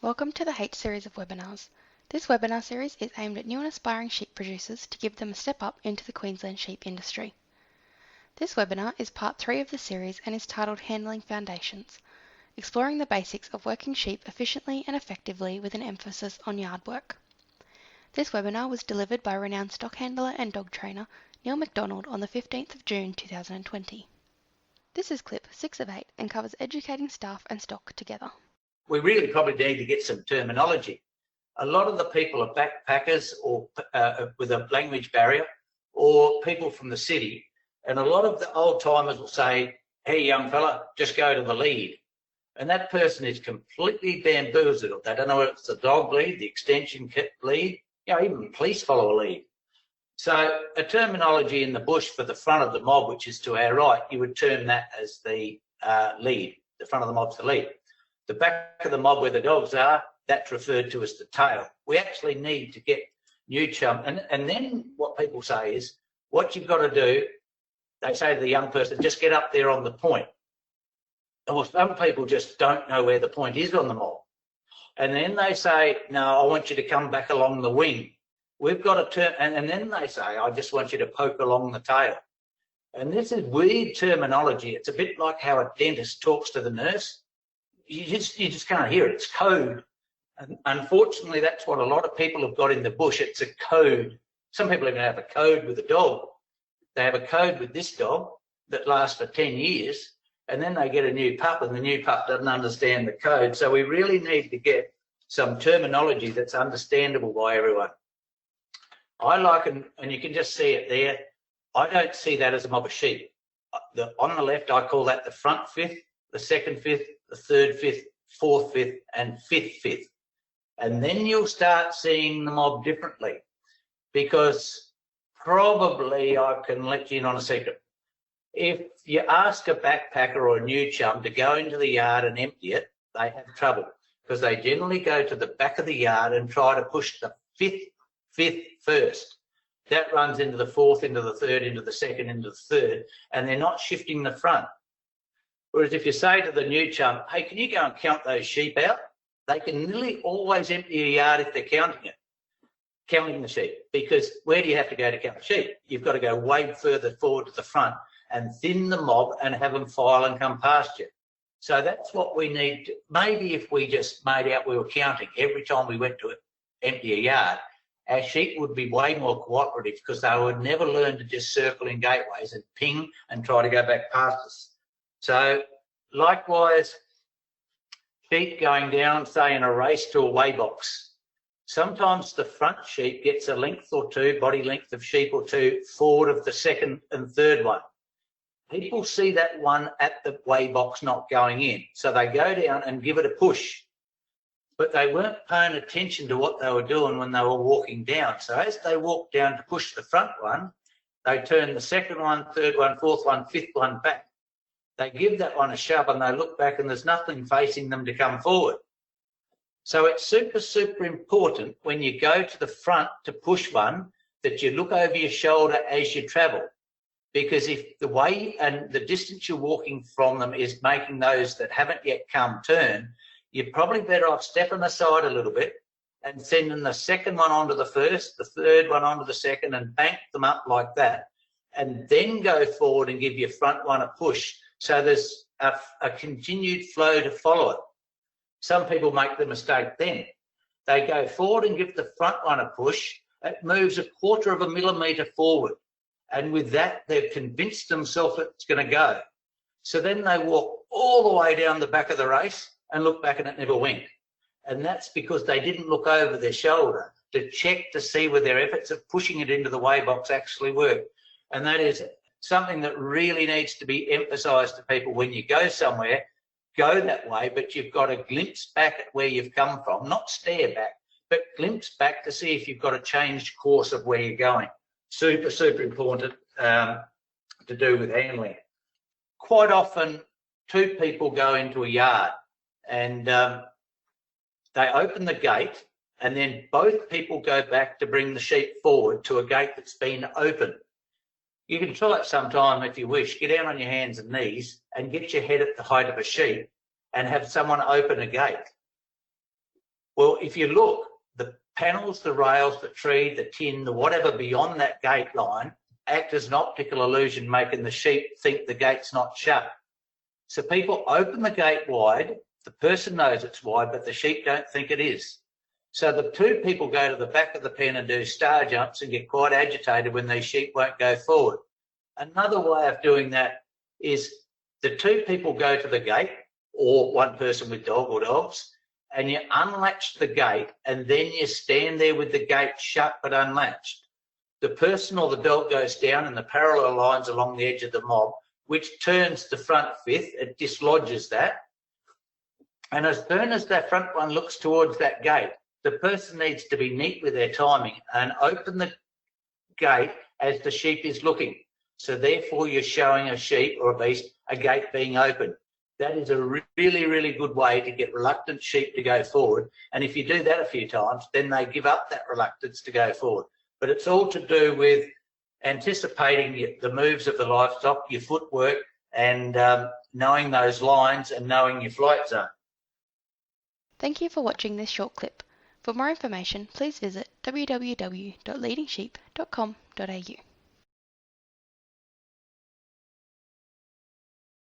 Welcome to the H series of webinars. This webinar series is aimed at new and aspiring sheep producers to give them a step up into the Queensland sheep industry. This webinar is part 3 of the series and is titled Handling Foundations, exploring the basics of working sheep efficiently and effectively with an emphasis on yard work. This webinar was delivered by renowned stock handler and dog trainer Neil McDonald on the 15th of June 2020. This is clip 6 of 8 and covers educating staff and stock together. We really probably need to get some terminology. A lot of the people are backpackers or with a language barrier, or people from the city, and a lot of the old timers will say, "Hey, young fella, just go to the lead," and that person is completely bamboozled. They don't know if it's the dog lead, the extension kit lead, even the police follow a lead. So a terminology in the bush for the front of the mob, which is to our right, you would term that as the lead. The front of the mob's the lead. The back of the mob where the dogs are, that's referred to as the tail. We actually need to get new chum. And then what people say is, what you've got to do, they say to the young person, just get up there on the point. Well, some people just don't know where the point is on the mob. And then they say, no, I want you to come back along the wing. We've got to turn, and then they say, I just want you to poke along the tail. And this is weird terminology. It's a bit like how a dentist talks to the nurse. You just can't hear it. It's code. And unfortunately, that's what a lot of people have got in the bush. It's a code. Some people even have a code with a dog. They have a code with this dog that lasts for 10 years, and then they get a new pup, and the new pup doesn't understand the code. So we really need to get some terminology that's understandable by everyone. I like, and you can just see it there, I don't see that as a mob of sheep. On the left, I call that the front fifth, the second fifth, the third fifth, fourth fifth, and fifth fifth. And then you'll start seeing the mob differently, because probably I can let you in on a secret. If you ask a backpacker or a new chum to go into the yard and empty it, they have trouble, because they generally go to the back of the yard and try to push the fifth first. That runs into the fourth, into the third, into the second, into the third, and they're not shifting the front. Whereas if you say to the new chum, hey, can you go and count those sheep out? They can nearly always empty a yard if they're counting the sheep, because where do you have to go to count the sheep? You've got to go way further forward to the front and thin the mob and have them file and come past you. So that's what we need. Maybe if we just made out we were counting every time we went to empty a yard, our sheep would be way more cooperative, because they would never learn to just circle in gateways and ping and try to go back past us. So likewise, sheep going down, say in a race to a weigh box. Sometimes the front sheep gets a length or two, body length of sheep or two, forward of the second and third one. People see that one at the weigh box not going in, so they go down and give it a push. But they weren't paying attention to what they were doing when they were walking down. So as they walk down to push the front one, they turn the second one, third one, fourth one, fifth one back. They give that one a shove and they look back and there's nothing facing them to come forward. So it's super, super important when you go to the front to push one that you look over your shoulder as you travel. Because if the way and the distance you're walking from them is making those that haven't yet come turn, you're probably better off stepping aside a little bit and sending the second one onto the first, the third one onto the second, and bank them up like that. And then go forward and give your front one a push, so there's a continued flow to follow it. Some people make the mistake then. They go forward and give the front one a push. It moves 1/4 of a millimetre forward. And with that, they've convinced themselves it's going to go. So then they walk all the way down the back of the race and look back and it never went. And that's because they didn't look over their shoulder to check to see whether their efforts of pushing it into the weigh box actually work. And that is something that really needs to be emphasised to people. When you go somewhere, go that way, but you've got to glimpse back at where you've come from, not stare back, but glimpse back to see if you've got a changed course of where you're going. Super, super important to do with handling. Quite often, two people go into a yard and they open the gate, and then both people go back to bring the sheep forward to a gate that's been opened. You can try it sometime if you wish. Get down on your hands and knees and get your head at the height of a sheep and have someone open a gate. Well, if you look, the panels, the rails, the tree, the tin, the whatever beyond that gate line act as an optical illusion, making the sheep think the gate's not shut. So people open the gate wide, the person knows it's wide, but the sheep don't think it is. So the two people go to the back of the pen and do star jumps and get quite agitated when these sheep won't go forward. Another way of doing that is the two people go to the gate, or one person with dog or dogs, and you unlatch the gate and then you stand there with the gate shut but unlatched. The person or the dog goes down in the parallel lines along the edge of the mob, which turns the front fifth, it dislodges that. And as soon as that front one looks towards that gate, the person needs to be neat with their timing and open the gate as the sheep is looking. So therefore you're showing a sheep or a beast a gate being open. That is a really, really good way to get reluctant sheep to go forward. And if you do that a few times, then they give up that reluctance to go forward. But it's all to do with anticipating the moves of the livestock, your footwork, and knowing those lines and knowing your flight zone. Thank you for watching this short clip. For more information, please visit www.leadingsheep.com.au.